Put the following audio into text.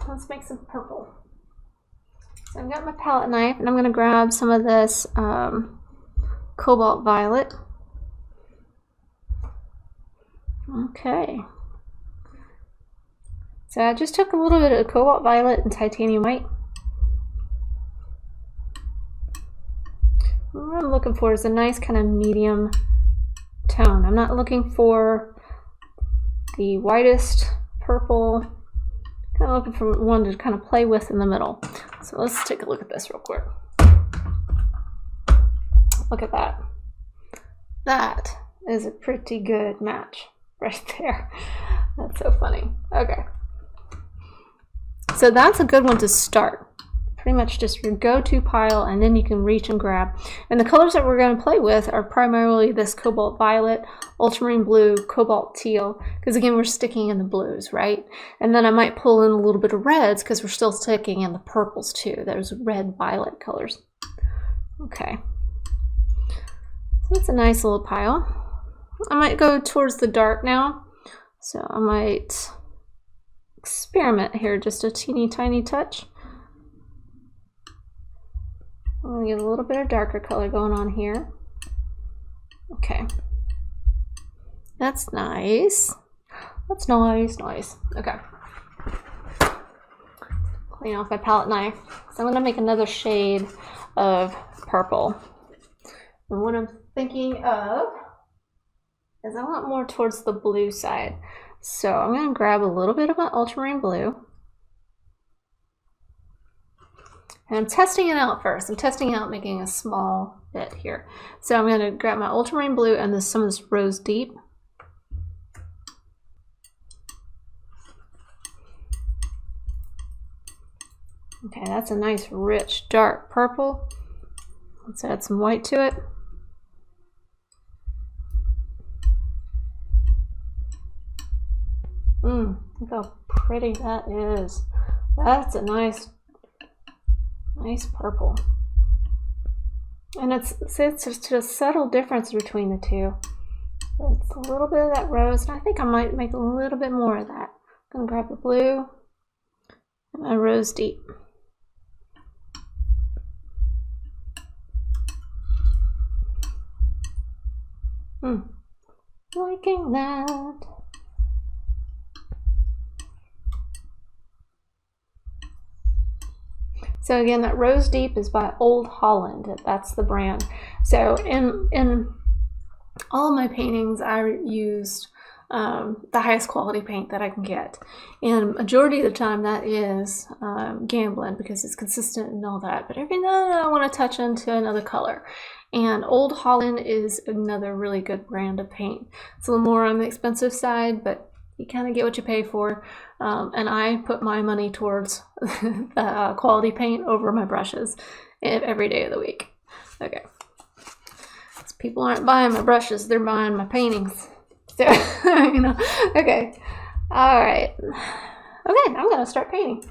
let's make some purple. So I've got my palette knife, and I'm going to grab some of this Cobalt Violet. Okay. So I just took a little bit of Cobalt Violet and Titanium White. What I'm looking for is a nice kind of medium tone. I'm not looking for the whitest purple. Kind of looking for one to kind of play with in the middle. So let's take a look at this real quick. Look at that. That is a pretty good match right there. That's so funny. Okay. So that's a good one to start. Pretty much just your go-to pile, and then you can reach and grab. And the colors that we're going to play with are primarily this Cobalt Violet, Ultramarine Blue, Cobalt Teal, because again we're sticking in the blues, right? And then I might pull in a little bit of reds because we're still sticking in the purples too. There's red violet colors. Okay, so that's a nice little pile. I might go towards the dark now, so I might experiment here just a teeny tiny touch. I'm going to get a little bit of darker color going on here. Okay. That's nice. That's nice, nice. Okay. Clean off my palette knife. So I'm going to make another shade of purple. And what I'm thinking of is I want more towards the blue side. So I'm going to grab a little bit of my Ultramarine Blue. And I'm testing it out first. I'm testing out making a small bit here. So I'm going to grab my Ultramarine Blue and some of this Rose Deep. Okay, that's a nice rich dark purple. Let's add some white to it. Look how pretty that is. That's a nice purple. And it's just a subtle difference between the two. It's a little bit of that rose, and I think I might make a little bit more of that. I'm gonna grab the blue and my Rose Deep. Liking that. So again, that Rose Deep is by Old Holland. That's the brand. So in all of my paintings, I used the highest quality paint that I can get. And majority of the time that is Gamblin, because it's consistent and all that. But every now and then I want to touch into another color. And Old Holland is another really good brand of paint. It's a little more on the expensive side, but you kind of get what you pay for. And I put my money towards the quality paint over my brushes every day of the week. Okay. So people aren't buying my brushes, they're buying my paintings. So, you know, okay. All right. Okay, I'm going to start painting.